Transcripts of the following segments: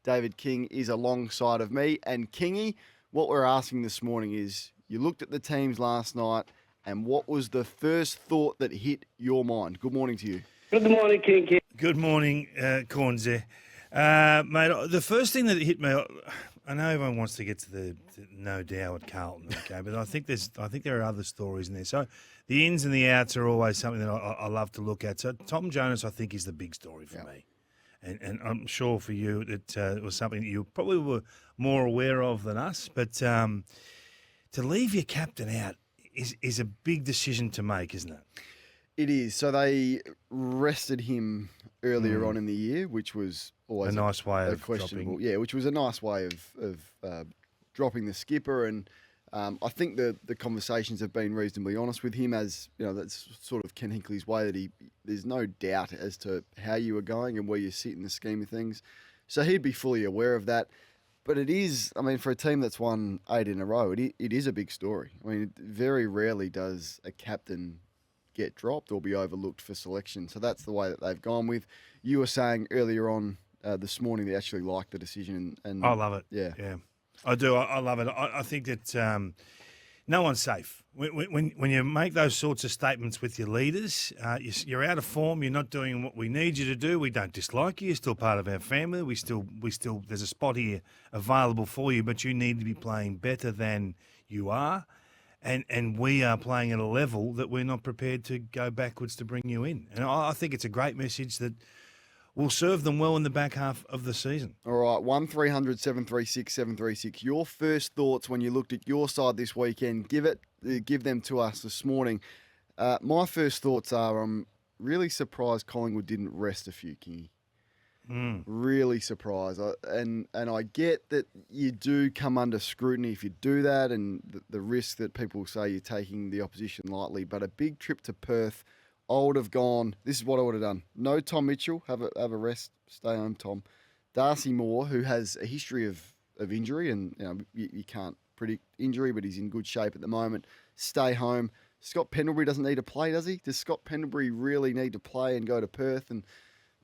David King is alongside of me. And Kingy, what we're asking this morning is, you looked at the teams last night, and what was the first thought that hit your mind? Good morning to you. Good morning, King. Good morning, Corns there. Mate, the first thing that hit me, I know everyone wants to get to the no doubt at Carlton, okay, but I think there are other stories in there. So the ins and the outs are always something that I love to look at. So Tom Jonas, I think, is the big story for me. And I'm sure for you it was something that you probably were more aware of than us. But to leave your captain out is a big decision to make, isn't it? It is. So they rested him earlier on in the year, which was always a nice way of questionable. dropping. Yeah, which was a nice way of dropping the skipper. And I think the conversations have been reasonably honest with him, as you know, that's sort of Ken Hinkley's way, that there's no doubt as to how you were going and where you sit in the scheme of things. So he'd be fully aware of that. But it is, I mean, for a team that's won 8 in a row, it is a big story. I mean, very rarely does a captain get dropped or be overlooked for selection. So that's the way that they've gone with. You were saying earlier on this morning they actually liked the decision. And I love it. Yeah. I do. I love it. I think that no one's safe. When you make those sorts of statements with your leaders, you're out of form. You're not doing what we need you to do. We don't dislike you. You're still part of our family. We still. There's a spot here available for you, but you need to be playing better than you are. And we are playing at a level that we're not prepared to go backwards to bring you in. And I think it's a great message that will serve them well in the back half of the season. All right, 1300 736 736. Your first thoughts when you looked at your side this weekend. Give them to us this morning. My first thoughts are I'm really surprised Collingwood didn't rest a few, Kingy. Really surprised. And I get that you do come under scrutiny if you do that, and the risk that people say you're taking the opposition lightly. But a big trip to Perth, I would have gone, this is what I would have done. No Tom Mitchell, have a rest, stay home, Tom. Darcy Moore, who has a history of injury, and you know you can't predict injury, but he's in good shape at the moment. Stay home. Scott Pendlebury doesn't need to play, does he? Does Scott Pendlebury really need to play and go to Perth and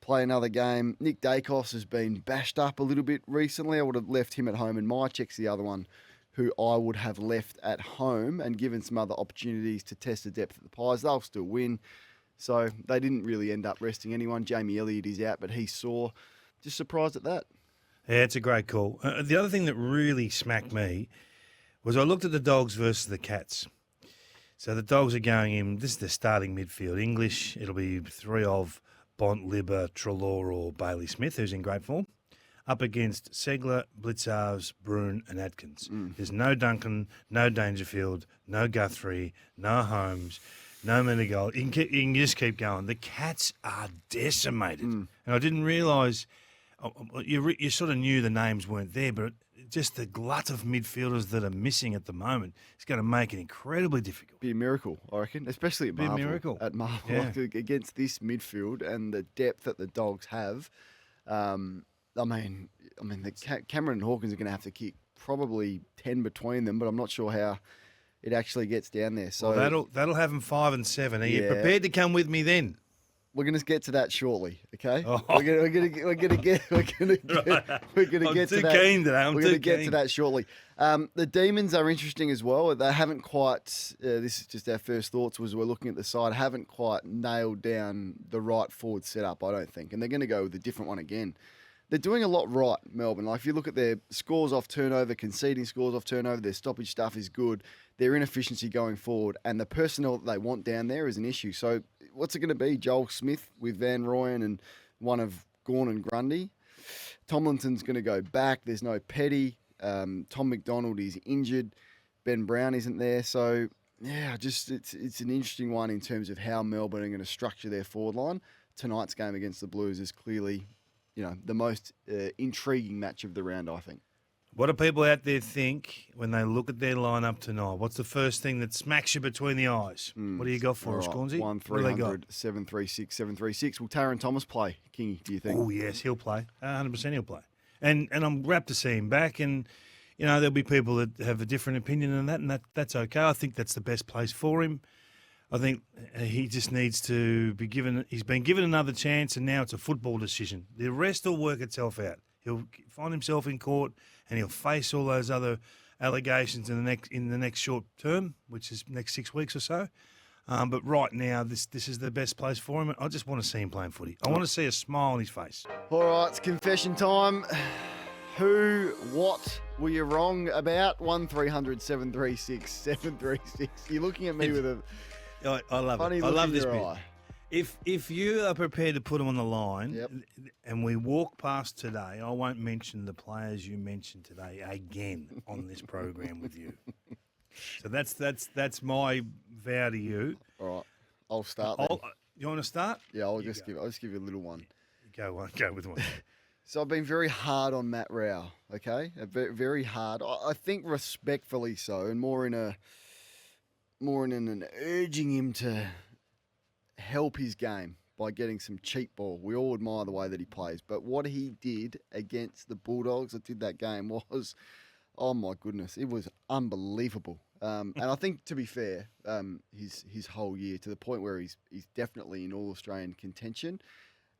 play another game? Nick Dacos has been bashed up a little bit recently. I would have left him at home, and Mychek's the other one who I would have left at home and given some other opportunities to test the depth of the Pies. They'll still win. So they didn't really end up resting anyone. Jamie Elliott is out, but he's sore. Just surprised at that. Yeah, it's a great call. The other thing that really smacked me was I looked at the Dogs versus the Cats. So the Dogs are going in, this is the starting midfield. English, it'll be 3 of Bont, Libba, Treloar or Bailey Smith, who's in great form, up against Segler, Blitzarves, Bruin and Atkins. There's no Duncan, no Dangerfield, no Guthrie, no Holmes, no Mendigal. You can just keep going. The Cats are decimated. And I didn't realise, you sort of knew the names weren't there, but just the glut of midfielders that are missing at the moment is going to make it incredibly difficult. Be a miracle, I reckon, especially at Marvel. Be a miracle. At Marvel, Yeah. like, against this midfield and the depth that the Dogs have. I mean, Cameron and Hawkins are going to have to kick probably 10 between them, but I'm not sure how it actually gets down there. So that'll have them 5 and 7. Are you Yeah. prepared to come with me then? we're going to get to that shortly, okay? Oh. We're going to get I'm to too that. keen today. We're going to get to that shortly. The Demons are interesting as well. They haven't quite. This is just our first thoughts. We're looking at the side. Haven't quite nailed down the right forward setup, I don't think, and they're going to go with a different one again. They're doing a lot right, Melbourne. Like if you look at their scores off turnover, conceding scores off turnover, their stoppage stuff is good. Their inefficiency going forward, and the personnel that they want down there is an issue. So what's it going to be? Joel Smith with Van Rooyen and one of Gawn and Grundy. Tomlinson's going to go back. There's no Petty. Tom McDonald is injured. Ben Brown isn't there. So yeah, just it's an interesting one in terms of how Melbourne are going to structure their forward line. Tonight's game against the Blues is clearly, the most intriguing match of the round, I think. What do people out there think when they look at their lineup tonight? What's the first thing that smacks you between the eyes? What do you got for us, Cornsey? 1300 736 736. Will Tarryn Thomas play, Kingy, do you think? Oh, yes, he'll play. 100% he'll play. And I'm rapt to see him back. And, there'll be people that have a different opinion on that, and that's okay. I think that's the best place for him. I think he just needs to be given – he's been given another chance, and now it's a football decision. The rest will work itself out. He'll find himself in court and he'll face all those other allegations in the next short term, which is next 6 weeks or so. But right now, this is the best place for him. I just want to see him playing footy. I want to see a smile on his face. All right, it's confession time. What were you wrong about? 1300 736 736. You're looking at me with a I love funny it. I look love in this your bit. eye. If you are prepared to put him on the line, Yep. and we walk past today, I won't mention the players you mentioned today again on this program with you. So that's my vow to you. All right, I'll start then. You want to start? Yeah, I'll just give you a little one. Go with one. So I've been very hard on Matt Rao, okay? Very hard. I think respectfully so, and more in an urging him to help his game by getting some cheap ball. We all admire the way that he plays, but what he did against the Bulldogs that did that game was, oh my goodness, it was unbelievable. And I think, to be fair, his whole year, to the point where he's definitely in All-Australian contention.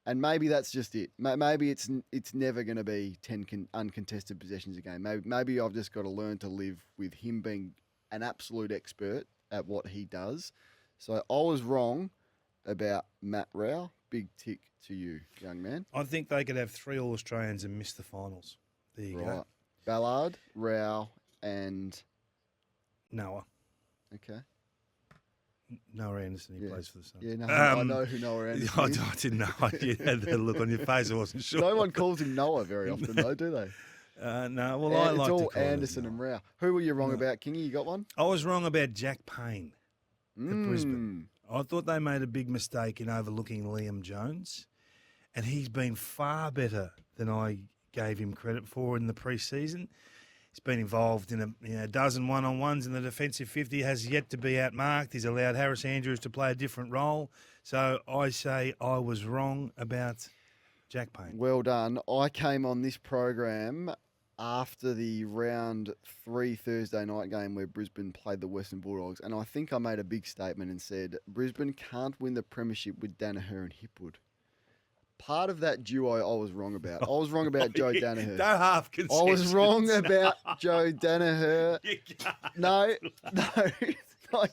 And maybe that's just it. Maybe it's never going to be 10 uncontested possessions a game. Maybe I've just got to learn to live with him being an absolute expert at what he does. So I was wrong about Matt Rao. Big tick to you, young man. I think they could have 3 All-Australians and miss the finals. There you go. Ballard, Rao, and Noah. Okay. Noah Anderson, he plays for the Suns. Yeah, no, I know who Noah Anderson is. I didn't know. You had that look on your face. I wasn't sure. No one calls him Noah very often, though, do they? No, well, I like to call it's all Anderson and Rao. Who were you wrong about, Kingy? You got one? I was wrong about Jack Payne at Brisbane. I thought they made a big mistake in overlooking Liam Jones, and he's been far better than I gave him credit for in the pre-season. He's been involved in a dozen one-on-ones in the defensive 50, has yet to be outmarked. He's allowed Harris Andrews to play a different role. So I say I was wrong about Jack Payne. Well done. I came on this program after the round 3 Thursday night game where Brisbane played the Western Bulldogs, and I think I made a big statement and said, Brisbane can't win the premiership with Danaher and Hipwood. Part of that duo I was wrong about. I was wrong about Joe Danaher. No half concessions. I was wrong about Joe Danaher. No. I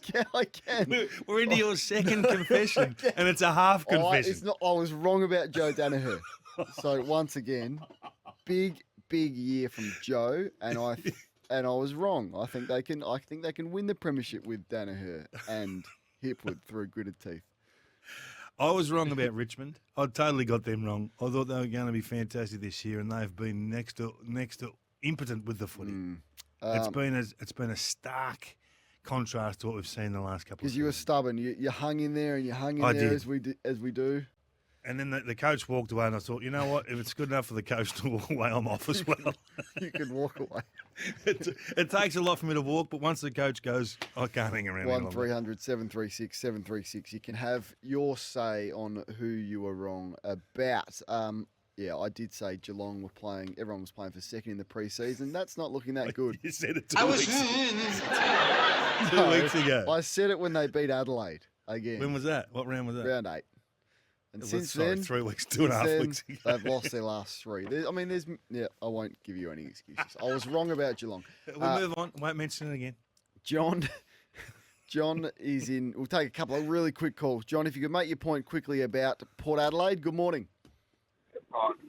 can. We're into your second confession, and it's a half confession. I was wrong about Joe Danaher. So once again, big year from Joe, and I was wrong. I think they can win the premiership with Danaher and Hipwood through gritted teeth. I was wrong about Richmond. I totally got them wrong. I thought they were going to be fantastic this year, and they've been next to impotent with the footy. It's been a stark contrast to what we've seen the last couple of seasons. Because you were stubborn. You hung in there and you hung in there as we do. And then the coach walked away, and I thought, you know what? If it's good enough for the coach to walk away, I'm off as well. You can walk away. It takes a lot for me to walk, but once the coach goes, I can't hang around. 1300 736 736. You can have your say on who you were wrong about. I did say Geelong were playing. Everyone was playing for second in the pre-season. That's not looking that good. You said it 2 weeks ago. 2 weeks ago. I said it when they beat Adelaide again. When was that? What round was that? Round 8. And then, 3 weeks, 2.5 weeks ago. They've lost their last 3. I won't give you any excuses. I was wrong about Geelong. We'll move on. Won't mention it again. John is in. We'll take a couple of really quick calls. John, if you could make your point quickly about Port Adelaide. Good morning.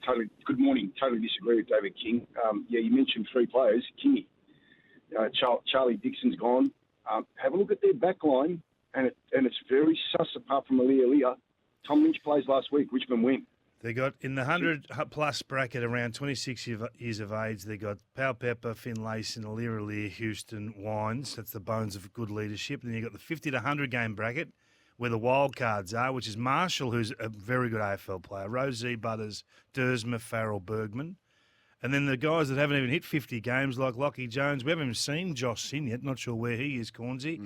Totally. Good morning. Totally disagree with David King. You mentioned 3 players. Kingy, Charlie Dixon's gone. Have a look at their back line, and it's very sus apart from Leah. Tom Lynch plays last week. Richmond win. They got in the 100-plus bracket around 26 years of age. They got Pal Pepper, Finlayson, Lear, Houston, Wines. That's the bones of good leadership. Then you got the 50 to 100 game bracket where the wild cards are, which is Marshall, who's a very good AFL player, Rosie, Butters, Dersma, Farrell, Bergman. And then the guys that haven't even hit 50 games, like Lockie Jones. We haven't even seen Josh Sin yet. Not sure where he is, Cornsey.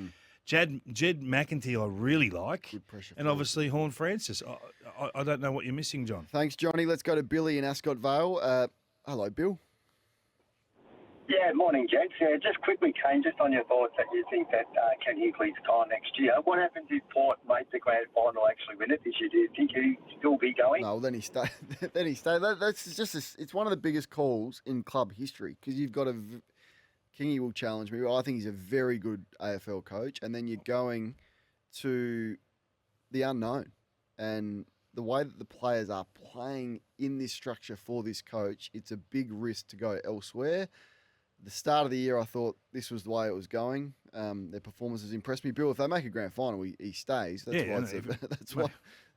Jed McEntee I really like. And obviously Horn Francis. I don't know what you're missing, John. Thanks, Johnny. Let's go to Billy in Ascot Vale. Hello, Bill. Yeah, morning, gents. Just quickly, Kane, just on your thoughts that you think that Ken Hinkley's gone next year. What happens if Port make the grand final, actually win it this year? Do you think he'll still be going? No, well, then he stay. Then he stay. That's just. It's one of the biggest calls in club history because you've got Kingy will challenge me. I think he's a very good AFL coach, and then you're going to the unknown, and the way that the players are playing in this structure for this coach, it's a big risk to go elsewhere. The start of the year, I thought this was the way it was going. Their performances impressed me. Bill, if they make a grand final, he stays. That's why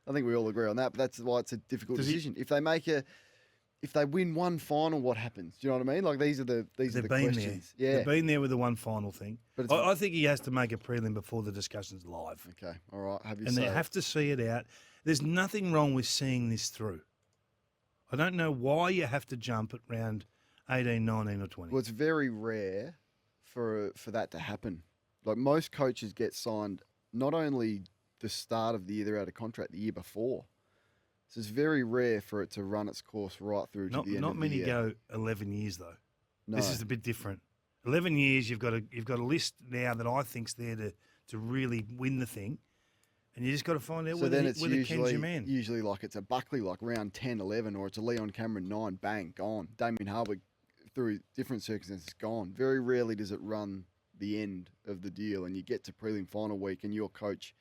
I think we all agree on that. But that's why it's a difficult decision. If they win one final, what happens? Do you know what I mean? Like these are the questions. Yeah, they've been there with the one final thing. But I think he has to make a prelim before the discussion's live. Okay, all right. They have to see it out. There's nothing wrong with seeing this through. I don't know why you have to jump at round 18, 19 or 20. Well, it's very rare for that to happen. Like most coaches get signed not only the start of the year, they're out of contract the year before. So it's very rare for it to run its course right through to the end of the year. Not many go 11 years though. No. This is a bit different. 11 years, you've got a list now that I think's there to really win the thing. And you just got to find out whether Ken's your man. Usually like it's a Buckley like round 10, 11, or it's a Leon Cameron 9, bang, gone. Damien Harbour, through different circumstances, gone. Very rarely does it run the end of the deal and you get to prelim final week and your coach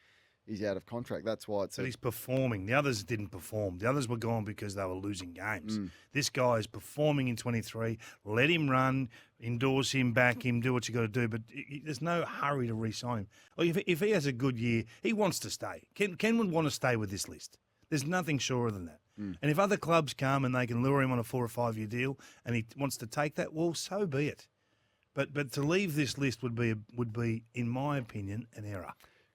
is out of contract. That's why it's... But he's performing. The others didn't perform. The others were gone because they were losing games. This guy is performing in 23. Let him run, endorse him, back him, do what you got to do. But there's no hurry to re-sign him. Like if he has a good year, he wants to stay. Ken would want to stay with this list. There's nothing surer than that. And if other clubs come and they can lure him on a 4 or 5 year deal and he wants to take that, well, so be it. But to leave this list would be, in my opinion, an error.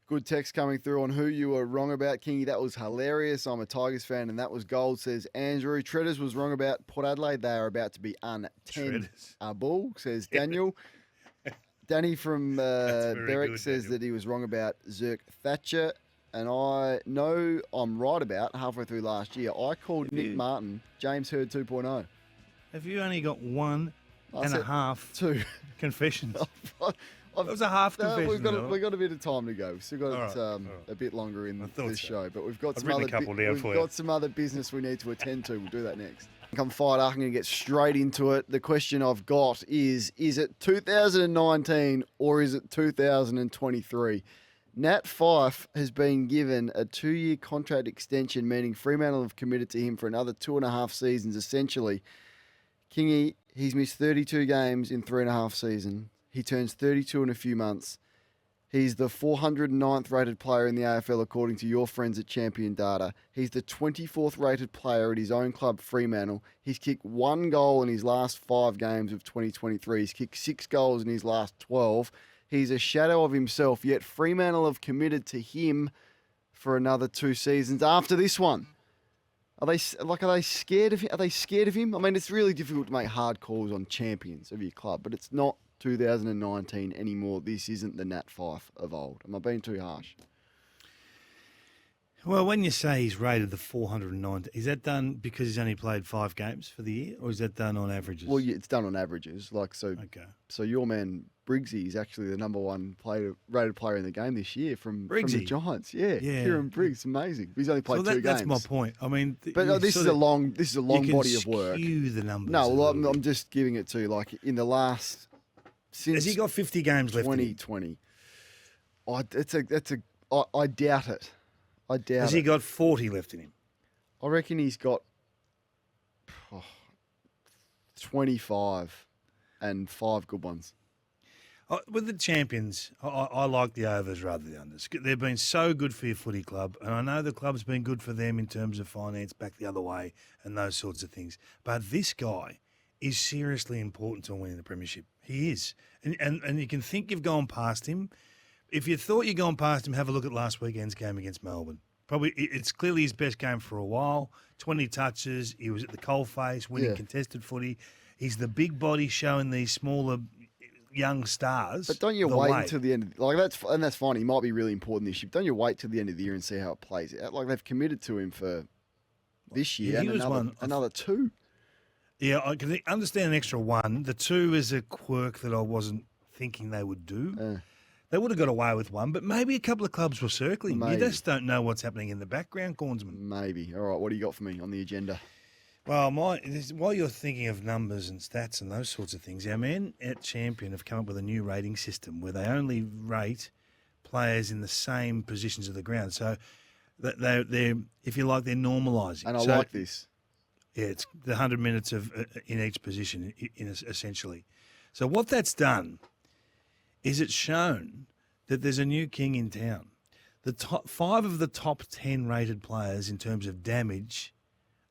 Good text coming through on who you were wrong about, Kingy. That was hilarious. I'm a Tigers fan, and that was gold, says Andrew. Treaders was wrong about Port Adelaide. They are about to be untenable, says Daniel. Danny from Berwick says that he was wrong about Zirk Thatcher. And I know I'm right about halfway through last year. I called Nick Martin James Hird 2.0. Have you only got one and a half confessions? It was a half confession. We've got a bit of time to go. We've still got a bit longer in this show, but we've got some other business we need to attend to. We'll do that next. I'm fired up. I'm going to get straight into it. The question I've got is it 2019 or is it 2023? Nat Fyfe has been given a 2-year contract extension, meaning Fremantle have committed to him for another 2.5 seasons, essentially. Kingy, he's missed 32 games in 3.5 seasons. He turns 32 in a few months. He's the 409th rated player in the AFL, according to your friends at Champion Data. He's the 24th rated player at his own club, Fremantle. He's kicked 1 goal in his last 5 games of 2023. He's kicked 6 goals in his last 12. He's a shadow of himself, yet Fremantle have committed to him for another 2 seasons after this one. Are they scared of him? Are they scared of him? I mean, it's really difficult to make hard calls on champions of your club, but it's not 2019 anymore. This isn't the Nat Fyfe of old. Am I being too harsh? Well, when you say he's rated the 490, is that done because he's only played 5 games for the year, or is that done on averages? Well, yeah, it's done on averages. Okay. So your man Briggsy is actually the number 1 rated player in the game this year from the Giants. Yeah. Kieran Briggs, amazing. He's only played 2 games. That's my point. I mean, this is a long body of work. You can skew the numbers. No, well, I'm just giving it to you. Like in the last. Since has he got 50 games left? 2020. I doubt it. Has he got 40 left in him? I reckon he's got 25 and 5 good ones. With the champions, I like the overs rather than the unders. They've been so good for your footy club, and I know the club's been good for them in terms of finance back the other way and those sorts of things. But this guy is seriously important to winning the premiership. He is. And you can think you've gone past him. If you thought you'd gone past him, have a look at last weekend's game against Melbourne. Probably it's clearly his best game for a while. 20 touches. He was at the coalface, winning contested footy. He's the big body showing these smaller young stars. But don't you wait until the end? That's fine. He might be really important this year. Don't you wait till the end of the year and see how it plays out? Like they've committed to him for this year and another 2. Yeah, I can understand an extra one. The two is a quirk that I wasn't thinking they would do. They would have got away with one, but maybe a couple of clubs were circling. Maybe. You just don't know what's happening in the background, Cornsman. Maybe. All right, what do you got for me on the agenda? Well, while you're thinking of numbers and stats and those sorts of things, our men at Champion have come up with a new rating system where they only rate players in the same positions of the ground. So they're if you like, they're normalising. And I like this. Yeah, it's the 100 minutes of in each position, essentially. So what that's done is it's shown that there's a new king in town. The top 5 of the top 10 rated players in terms of damage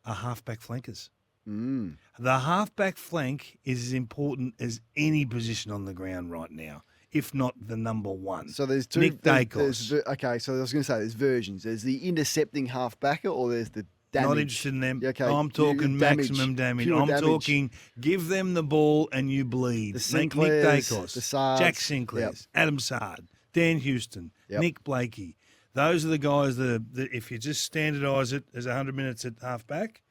are halfback flankers. The halfback flank is as important as any position on the ground right now, if not the number one. So there's two. Nick Dacos. Okay, so I was going to say there's versions. There's the intercepting halfbacker, or there's the damage. Not interested in them. Okay, I'm talking maximum damage. Pure I'm damage. talking give them the ball and you bleed. The Nick Sinclairs, Dacos, the Sards. Jack Sinclairs, Adam Sard, Dan Houston, Nick Blakey. Those are the guys that if you just standardise it as 100 minutes at halfback,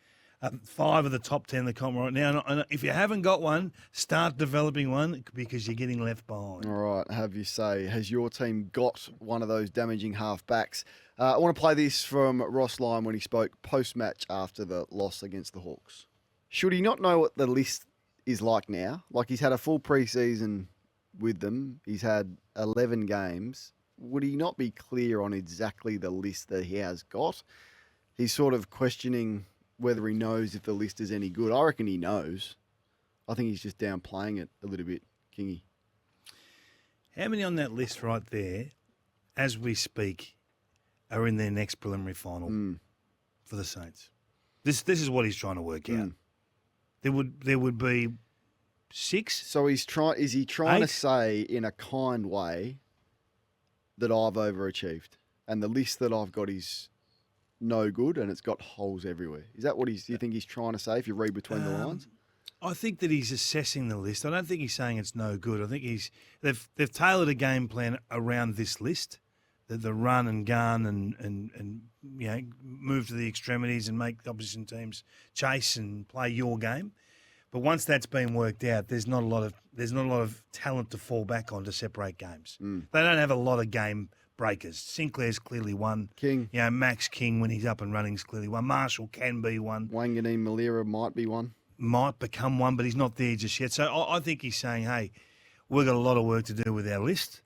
5 of the top 10 in the comp right now. And if you haven't got one, start developing one because you're getting left behind. All right, have you say, has your team got one of those damaging halfbacks? I want to play this from Ross Lyon when he spoke post-match after the loss against the Hawks. Should he not know what the list is like now? Like, he's had a full pre-season with them. He's had 11 games. Would he not be clear on exactly the list that he has got? He's sort of questioning whether he knows if the list is any good. I reckon he knows. I think he's just downplaying it a little bit, Kingy. How many on that list right there, as we speak, are in their next preliminary final for the Saints? This is what he's trying to work out. There would be 6. So is he trying 8? to say in a kind way that I've overachieved and the list that I've got is no good and it's got holes everywhere? Is that what you think he's trying to say if you read between the lines? I think that he's assessing the list. I don't think he's saying it's no good. I think they've tailored a game plan around this list, the run and gun and you know, move to the extremities and make the opposition teams chase and play your game. But once that's been worked out, there's not a lot of talent to fall back on to separate games. They don't have a lot of game breakers. Sinclair's clearly one. King. You know, Max King, when he's up and running, is clearly one. Marshall can be one. Wanganeen Malira might be one. Might become one, but he's not there just yet. So I think he's saying, hey, we've got a lot of work to do with our list,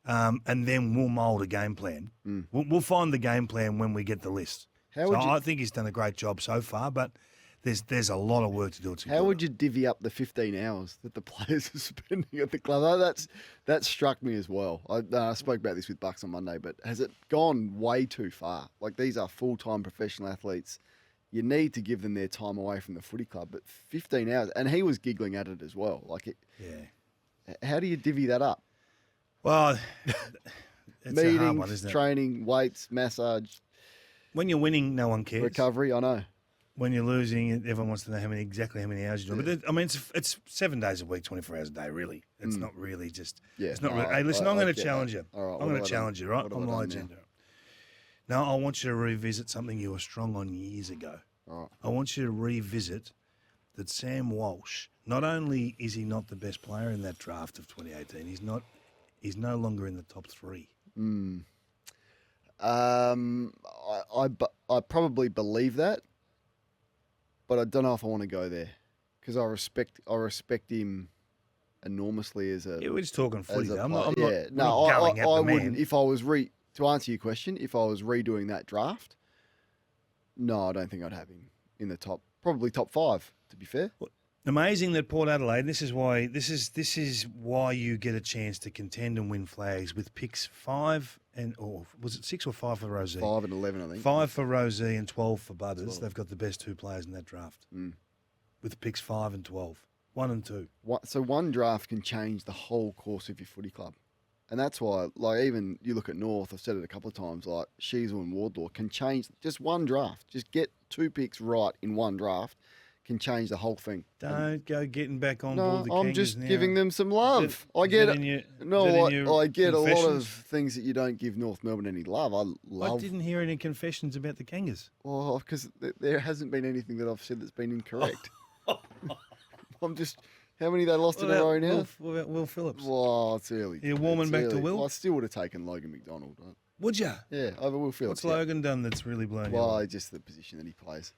and then we'll mould a game plan. We'll find the game plan when we get the list. I think he's done a great job so far, but there's a lot of work to do. How would you divvy up the 15 hours that the players are spending at the club? Oh, that struck me as well. I spoke about this with Bucks on Monday, but has it gone way too far? Like, these are full-time professional athletes. You need to give them their time away from the footy club, but 15 hours, and he was giggling at it as well. How do you divvy that up? Well, it's Meetings, a hard one, isn't it? training, weights, massage. When you're winning, no one cares. Recovery, I know. When you're losing, everyone wants to know exactly how many hours you're doing. But it's 7 days a week, 24 hours a day, really. It's not really just... Yeah. It's not really... Hey, listen, I'm going to challenge you. All right, I'm going to challenge you, right? What have On I my done agenda. Now, I want you to revisit something you were strong on years ago. All right. I want you to revisit that Sam Walsh, not only is he not the best player in that draft of 2018, he's no longer in the top 3. I probably believe that, but I don't know if I want to go there because I respect him enormously as a. Yeah, we're just talking footy. I'm not yeah, going at I the man. wouldn't. If I was to answer your question, if I was redoing that draft, no, I don't think I'd have him in the probably top 5. To be fair. Amazing that Port Adelaide. This is why you get a chance to contend and win flags with picks 5 or was it 6 or 5 for Rosie? 5 and 11, I think. 5 for Rosie and 12 for Butters. They've got the best 2 players in that draft with picks 5 and 12, 1 and 2. So one draft can change the whole course of your footy club, and that's why, like, even you look at North. I've said it a couple of times. Like, Sheasel and Wardlaw can change just one draft. Just get 2 picks right in one draft. Can change the whole thing. Don't go getting back on board the Kangas I'm just now. giving them some love. I get it. I get a lot of things that you don't give North Melbourne any love. I didn't hear any confessions about the Kangas. Well, because there hasn't been anything that I've said that's been incorrect. I'm just. How many they lost in a row now? What about Will Phillips? Wow, it's early. You're warming It's back to early. Will? Well, I still would have taken Logan McDonald. Right? Would you? Yeah, over Will Phillips. What's Logan done that's really blown you Well, away? just the position that he plays.